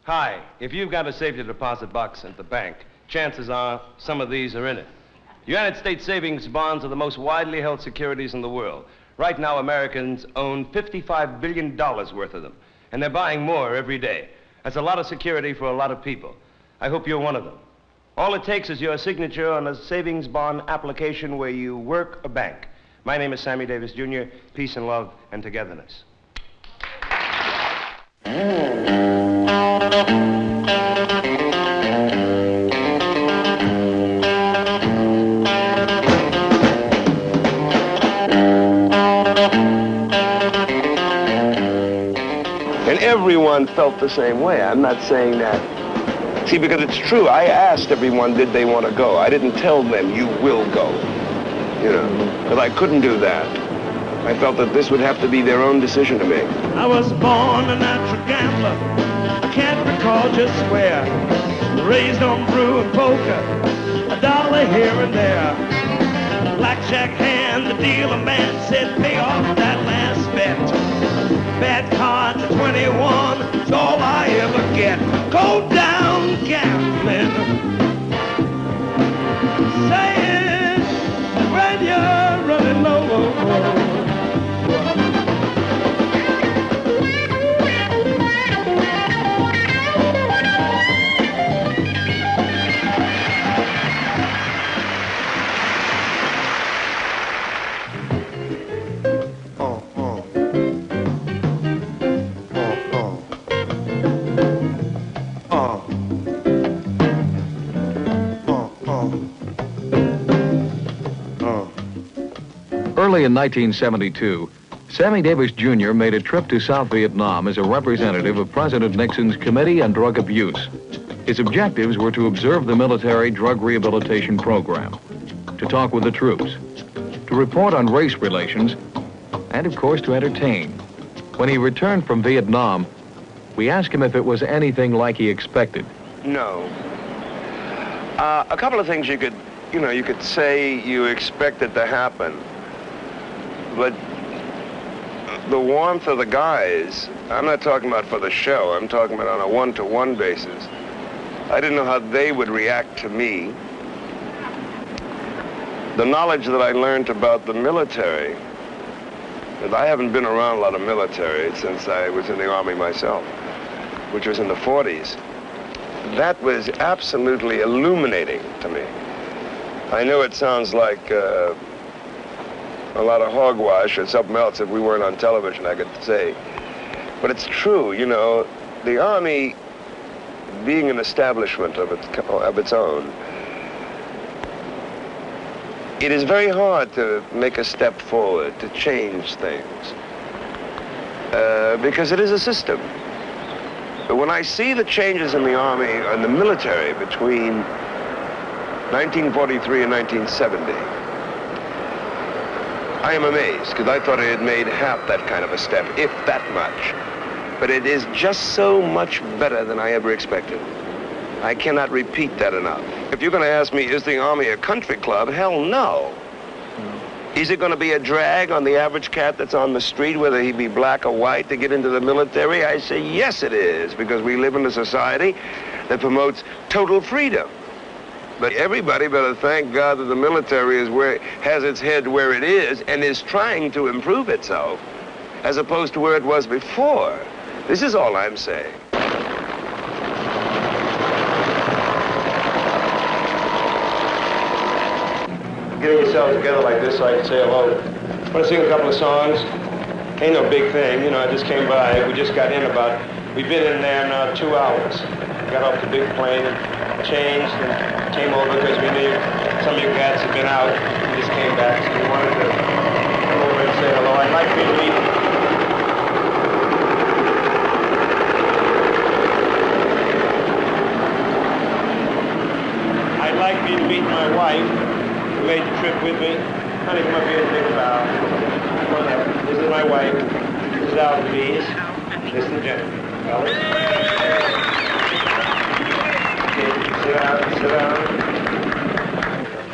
Hi, if you've got a safety deposit box at the bank, chances are some of these are in it. United States savings bonds are the most widely held securities in the world. Right now, Americans own $55 billion worth of them, and they're buying more every day. That's a lot of security for a lot of people. I hope you're one of them. All it takes is your signature on a savings bond application where you work a bank. My name is Sammy Davis Jr. Peace and love and togetherness. And everyone felt the same way. I'm not saying that. See, because it's true. I asked everyone, did they want to go? I didn't tell them, you will go. You know, because I couldn't do that. I felt that this would have to be their own decision to make. I was born a natural gambler. I can't recall just where. Raised on brew and poker, a dollar here and there. Blackjack hand, the dealer man said, pay off that last bet. Bad card to 21, it's all I ever get. Go down gambling. Say it when you're running low. Early in 1972, Sammy Davis Jr. made a trip to South Vietnam as a representative of President Nixon's Committee on Drug Abuse. His objectives were to observe the military drug rehabilitation program, to talk with the troops, to report on race relations, and of course to entertain. When he returned from Vietnam, we asked him if it was anything like he expected. No. A couple of things you could say you expected to happen. But the warmth of the guys, I'm not talking about for the show, I'm talking about on a one-to-one basis. I didn't know how they would react to me. The knowledge that I learned about the military, and I haven't been around a lot of military since I was in the Army myself, which was in the 40s. That was absolutely illuminating to me. I know it sounds like a lot of hogwash or something else if we weren't on television, I could say. But it's true, you know, the Army being an establishment of its own, it is very hard to make a step forward, to change things, because it is a system. But when I see the changes in the Army and the military between 1943 and 1970, I am amazed, because I thought it had made half that kind of a step, if that much. But it is just so much better than I ever expected. I cannot repeat that enough. If you're going to ask me, is the Army a country club? Hell no. Is it going to be a drag on the average cat that's on the street, whether he be black or white, to get into the military? I say, yes, it is, because we live in a society that promotes total freedom. But everybody better thank God that the military has its head where it is and is trying to improve itself, as opposed to where it was before. This is all I'm saying. Getting yourselves together like this so I can say hello. I want to sing a couple of songs. Ain't no big thing, you know, I just came by. We just got in we've been in there now 2 hours. Got off the big plane and changed and came over because we knew some of you cats had been out. We just came back, so we wanted to come over and say hello. I'd like you to meet my wife, who made the trip with me. Honey, come up here and take a bow. Come on up. This is my wife. This is Al, please. This is Jennifer. Alice. Sit down.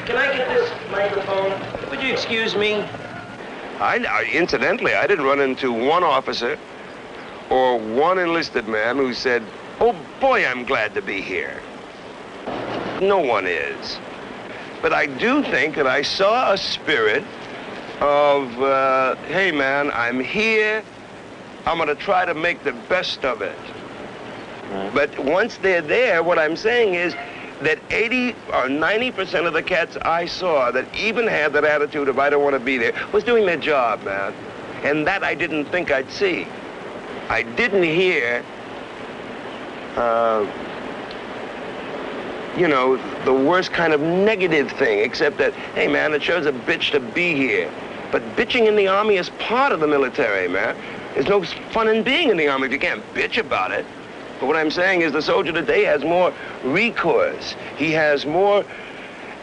Can I get this microphone? Would you excuse me? Incidentally, I didn't run into one officer or one enlisted man who said, Oh, boy, I'm glad to be here. No one is. But I do think that I saw a spirit of, hey, man, I'm here. I'm going to try to make the best of it. But once they're there, what I'm saying is that 80 or 90% of the cats I saw that even had that attitude of I don't want to be there was doing their job, man. And that I didn't think I'd see. I didn't hear, you know, the worst kind of negative thing, except that, hey, man, it shows a bitch to be here. But bitching in the Army is part of the military, man. There's no fun in being in the Army if you can't bitch about it. But what I'm saying is the soldier today has more recourse. He has more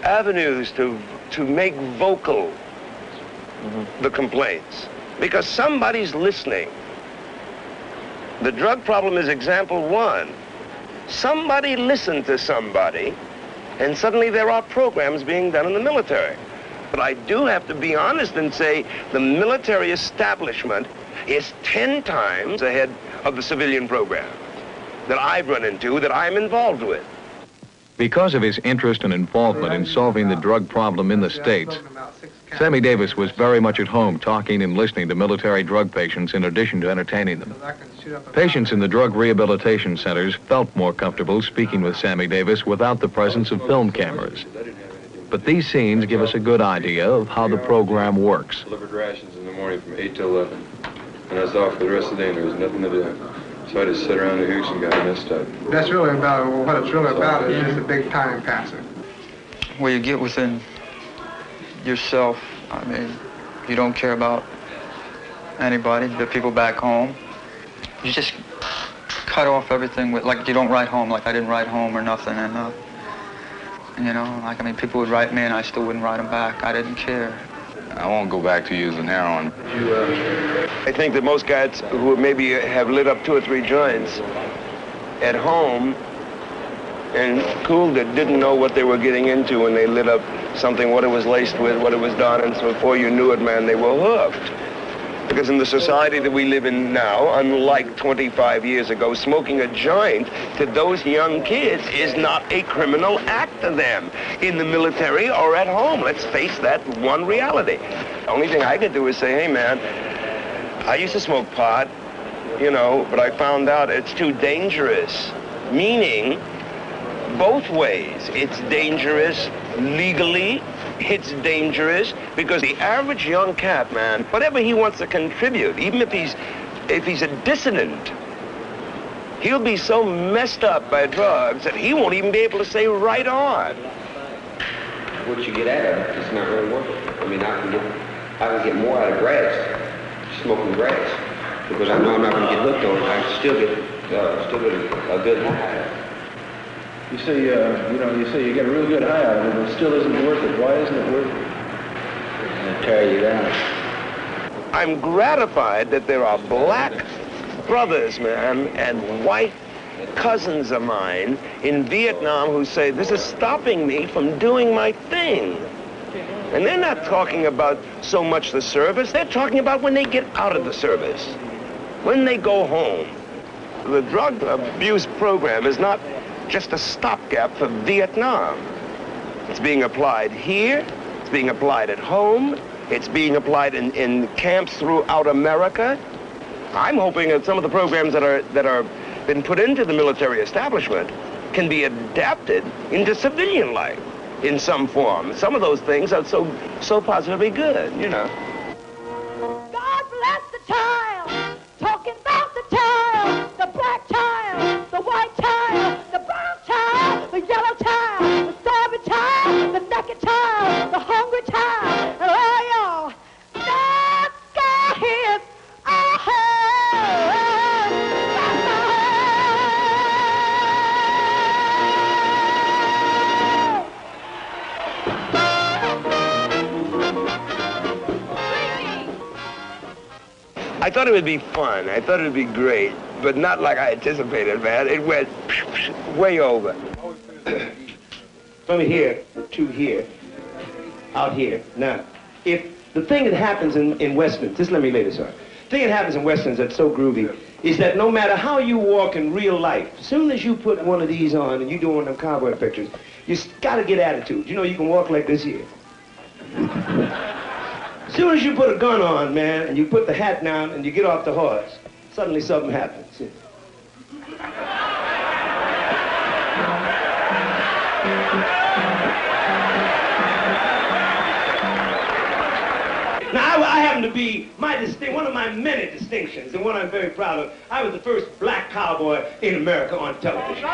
avenues to make vocal the complaints. Because somebody's listening. The drug problem is example one. Somebody listened to somebody, and suddenly there are programs being done in the military. But I do have to be honest and say the military establishment is 10 times ahead of the civilian program that I've run into, that I'm involved with. Because of his interest and involvement in solving the drug problem in the States, Sammy Davis was very much at home talking and listening to military drug patients in addition to entertaining them. Patients in the drug rehabilitation centers felt more comfortable speaking with Sammy Davis without the presence of film cameras. But these scenes give us a good idea of how the program works. Delivered rations in the morning from 8 to 11. And I was off for the rest of the day and there was nothing to do. So I just sat around the house and got messed up. That's really about, well, what it's really about is just a big time passer. Where you get within yourself, I mean, you don't care about anybody, the people back home. You just cut off everything with, like, you don't write home, like I didn't write home or nothing, and you know, like, I mean, people would write me and I still wouldn't write them back. I didn't care. I won't go back to using heroin. I think that most guys who maybe have lit up 2 or 3 joints at home and cooled it didn't know what they were getting into when they lit up something, what it was laced with, what it was done, and so before you knew it, man, they were hooked. Because in the society that we live in now, unlike 25 years ago, smoking a joint to those young kids is not a criminal act to them in the military or at home. Let's face that one reality. The only thing I could do is say, hey, man, I used to smoke pot, you know, but I found out it's too dangerous. Meaning, both ways. It's dangerous legally. It's dangerous because the average young cat, man, whatever he wants to contribute, even if he's a dissident, he'll be so messed up by drugs that he won't even be able to say right on. What you get out of it, it's not really worth it. I mean, I can get more out of grass, smoking grass, because I know I'm not going to get hooked on it. I can still get a good high. You say, you say you get a real good high out of it, but it still isn't worth it. Why isn't it worth it? It'll tear you down. I'm gratified that there are black brothers, man, and white cousins of mine in Vietnam who say, this is stopping me from doing my thing. And they're not talking about so much the service, they're talking about when they get out of the service, when they go home. The drug abuse program is not just a stopgap for Vietnam. It's being applied here, it's being applied at home, it's being applied in camps throughout America. I'm hoping that some of the programs that are been put into the military establishment can be adapted into civilian life in some form. Some of those things are so positively good, you know. God bless the child, talking about the child, the black child, the white child, the brown child, the yellow child, the starving child, the naked child, the hungry child, and all y'all, let's go here. I thought it would be fun. I thought it would be great, but not like I anticipated, man. It went way over. From here to here, out here. Now, if the thing that happens in Westerns, just let me lay this out. The thing that happens in Westerns that's so groovy is that no matter how you walk in real life, as soon as you put one of these on and you do one of them cowboy pictures, you got to get attitude. You know, you can walk like this here. As soon as you put a gun on, man, and you put the hat down and you get off the horse, suddenly something happens. Now, I happen to be one of my many distinctions, and one I'm very proud of. I was the first black cowboy in America on television.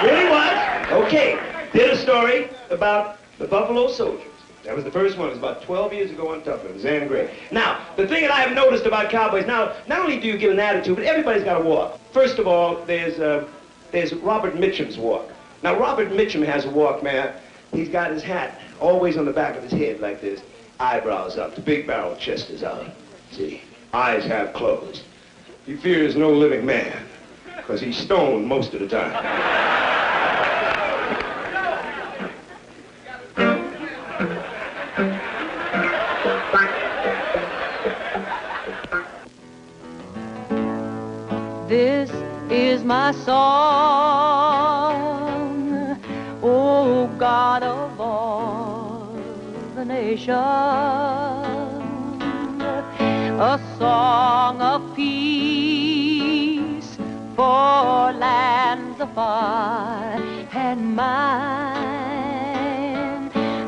Really was? Okay. Did a story about the Buffalo Soldiers. That was the first one. It was about 12 years ago on television. It was Ann Gray. Now, the thing that I have noticed about cowboys, now, not only do you get an attitude, but everybody's got to walk. First of all, there's Robert Mitchum's walk. Now, Robert Mitchum has a walk, man. He's got his hat always on the back of his head like this. Eyebrows up, the big barrel chest is out. See, eyes half closed. He fears no living man, because he's stoned most of the time. This is my song, oh God of all the nations, a song of peace for lands afar and mine.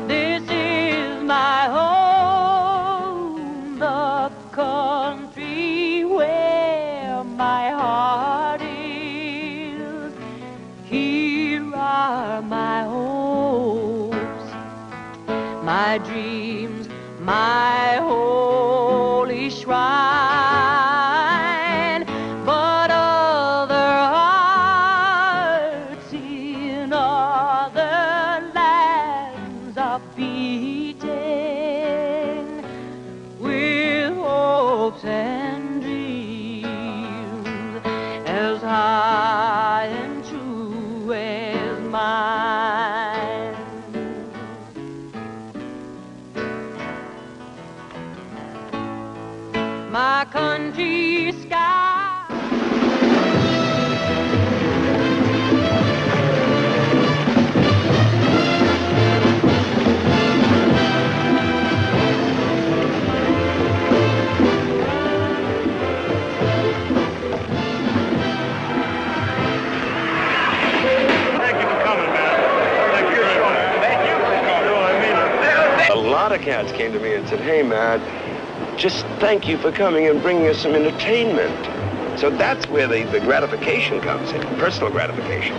This is my home, the country where my heart is. Here are my hopes, my dreams, my holy shrine. But other hearts in other lands are beating with hopes and dreams as high and true as mine. My country sky. A lot of cats came to me and said, hey, man, just thank you for coming and bringing us some entertainment. So that's where the gratification comes in, personal gratification.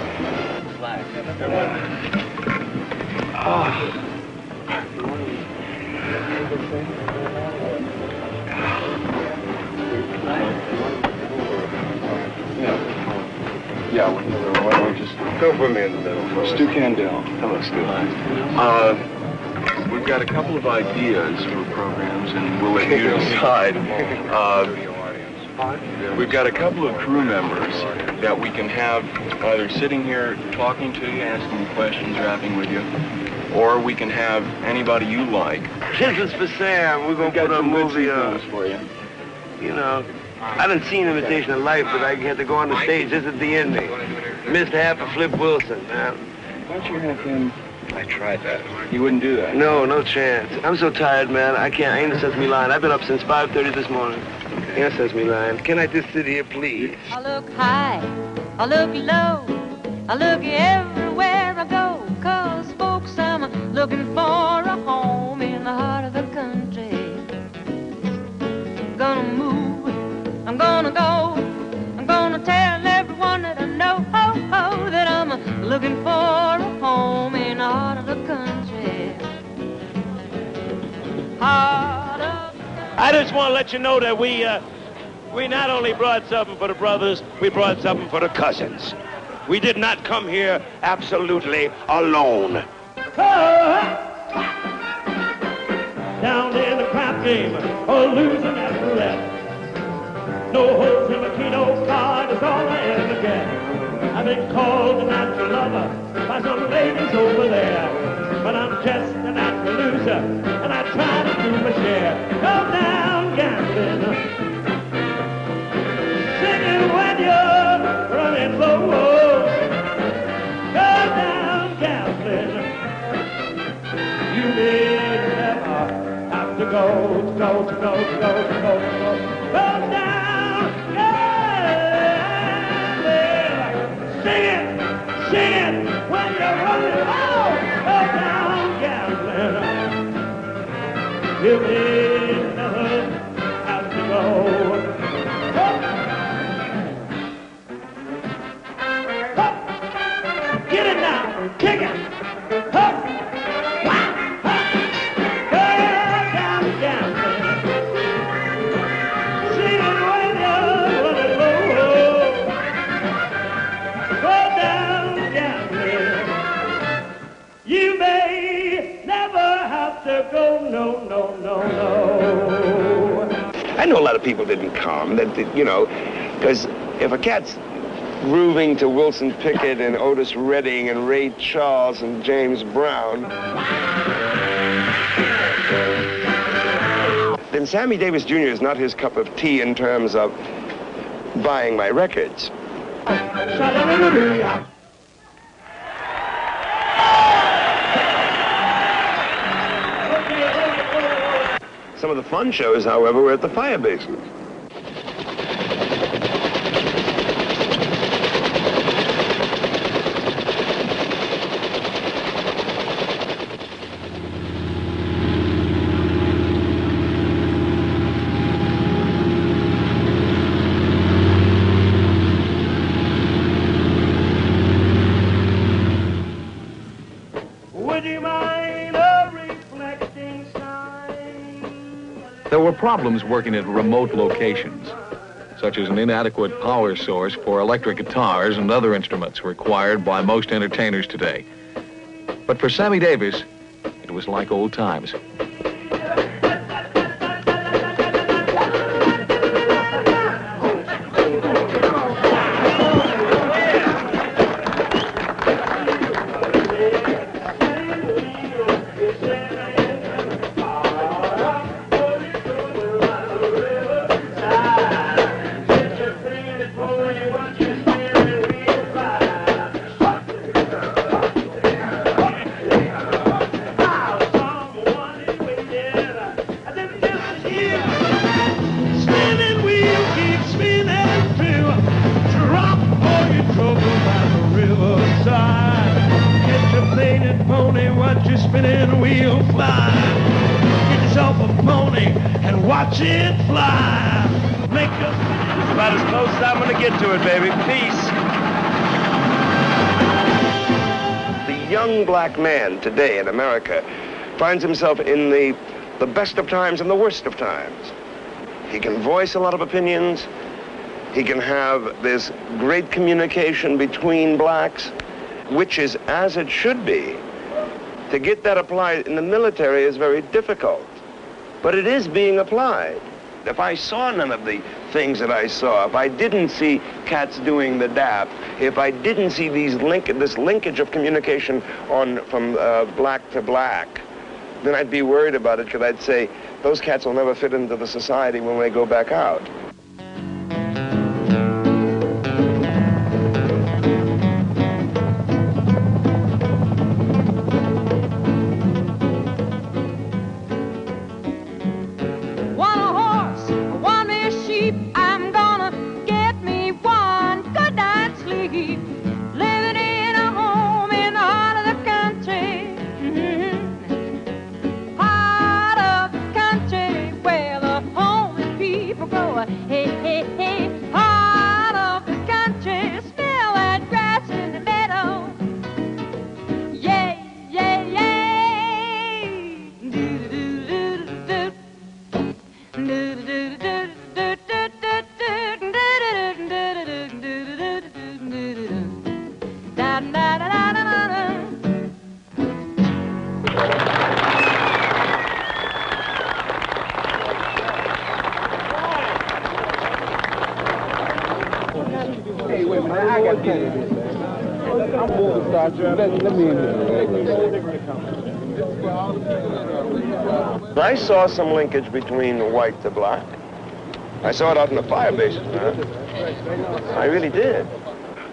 Yeah, why don't we just go for me in the middle. Stu Candell. Hello, Stu. We've got a couple of ideas for programs, and we'll let you decide. We've got a couple of crew members that we can have either sitting here talking to you, asking you questions, rapping with you, or we can have anybody you like. This is for Sam. We're going to put a movie for you. You know, I done seen Imitation of Life, but I had to go on the stage. This is the ending. Missed half of Flip Wilson, man. Why don't you have him? I tried that. You wouldn't do that? No, no chance. I'm so tired, man. I can't. Ain't no sense me lying. I've been up since 5:30 this morning. Ain't no sense me lying. Can I just sit here, please? I look high, I look low, I look everywhere I go, 'cause folks, I'm looking for a home in the heart of the country. Gonna move, I'm gonna go, I'm gonna tell everyone that I know, that I'm looking for a home in the heart of the country. Heart of the country. I just want to let you know that we not only brought something for the brothers, we brought something for the cousins. We did not come here absolutely alone. Down in the crap game, or losing at roulette. No holes in my Keno card is all I ever get. I've been called a natural lover by some ladies over there, but I'm just a natural loser, and I try to do my share. Go down gambling, You may never have to go. Get it now, kick it. You may never have to go, no, no, no, no. I know a lot of people didn't come, that you know, because if a cat's grooving to Wilson Pickett and Otis Redding and Ray Charles and James Brown, then Sammy Davis Jr. is not his cup of tea in terms of buying my records. Some of the fun shows, however, were at the fire bases. Would you mind a reflecting sign? There were problems working at remote locations, such as an inadequate power source for electric guitars and other instruments required by most entertainers today. But for Sammy Davis, it was like old times. Spinning wheel fly. Get yourself a pony and watch it fly. Make us About as close as I'm gonna get to it, baby. Peace. The young black man today in America finds himself in the best of times and the worst of times. He can voice a lot of opinions. He can have this great communication between blacks, which is as it should be. To get that applied in the military is very difficult, but it is being applied. If I saw none of the things that I saw, if I didn't see cats doing the dap, if I didn't see this linkage of communication from black to black, then I'd be worried about it, because I'd say, those cats will never fit into the society when they go back out. I saw some linkage between white to black. I saw it out in the fire bases, man. I really did.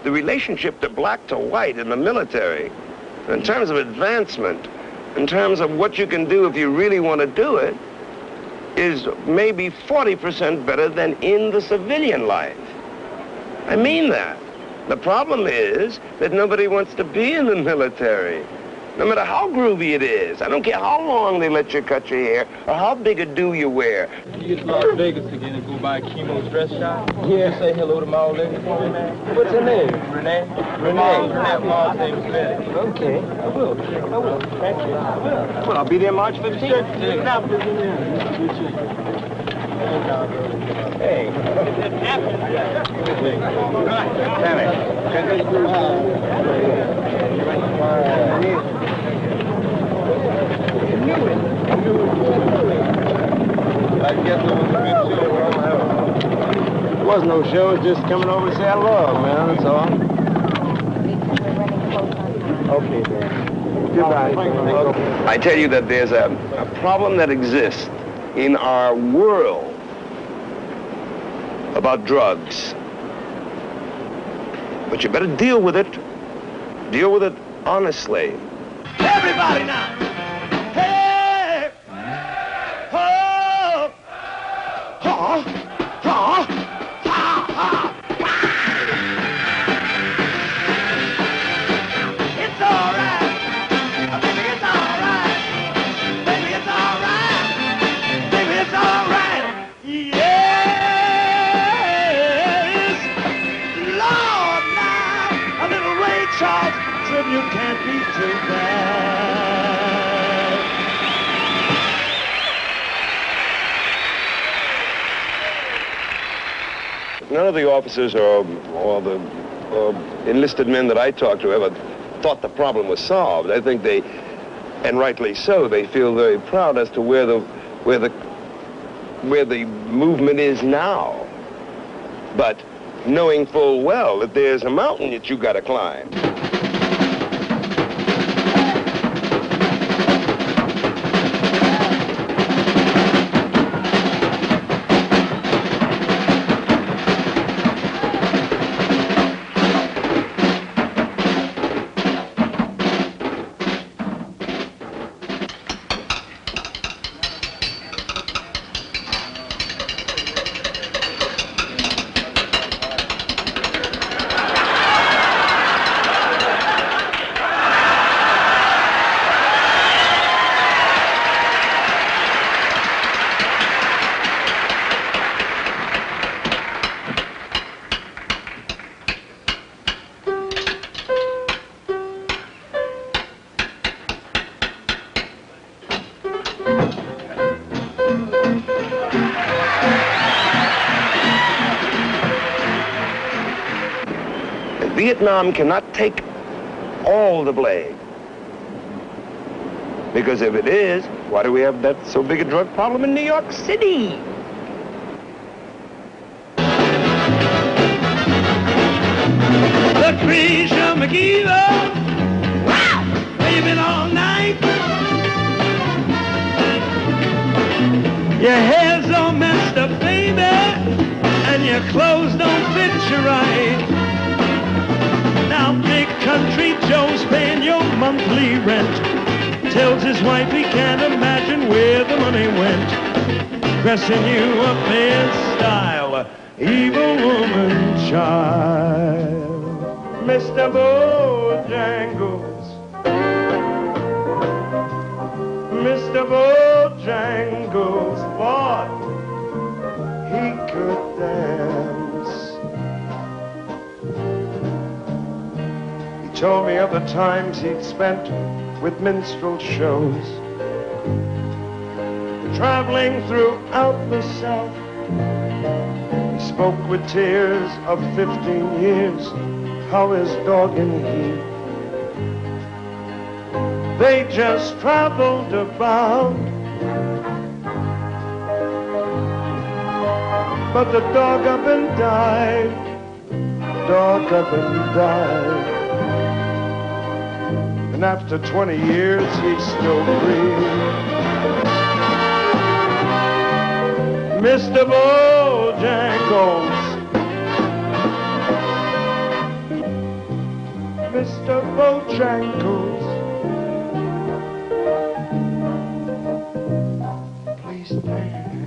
The relationship to black to white in the military, in terms of advancement, in terms of what you can do if you really want to do it, is maybe 40% better than in the civilian life. I mean that. The problem is that nobody wants to be in the military, no matter how groovy it is. I don't care how long they let you cut your hair or how big a do you wear. You get to Las Vegas again and go by Chemo's dress shop. Yeah. Just say hello to my old lady for me, man. What's her name? Renee. Renee. Mom's name is Betty. Okay, I will. Thank you. I will. Well, I'll be there March 15th. Hey. I guess it was a good show. It was no show, it was just coming over to say hello, man, that's all. Okay, man. Goodbye. I tell you that there's a problem that exists in our world about drugs. But you better deal with it. Deal with it honestly. Everybody now. Hey. Oh. Ha. Ha. Ha. Ha. It's all right. Baby, it's all right. Baby, it's all right. Baby, it's all right. Yes. Lord, now. A little Ray Charles tribute can't be too bad. None of the officers or the enlisted men that I talked to ever thought the problem was solved. I think they, and rightly so, they feel very proud as to where the movement is now. But knowing full well that there's a mountain that you got to climb. Vietnam cannot take all the blame. Because if it is, why do we have that so big a drug problem in New York City? Lucretia McGeever, wow, where you been all night? Your hair's all messed up, baby, and your clothes don't fit you right. Now big country Joe's paying your monthly rent. Tells his wife he can't imagine where the money went. Dressing you up in style, evil woman child. Mr. Bojangles, Mr. Bojangles thought he could dance. Told me of the times he'd spent with minstrel shows, traveling throughout the South. He spoke with tears of 15 years, how his dog and he, they just traveled about. But the dog up and died, dog up and died. And after 20 years, he's still free. Mr. Bojangles, Mr. Bojangles, please dance.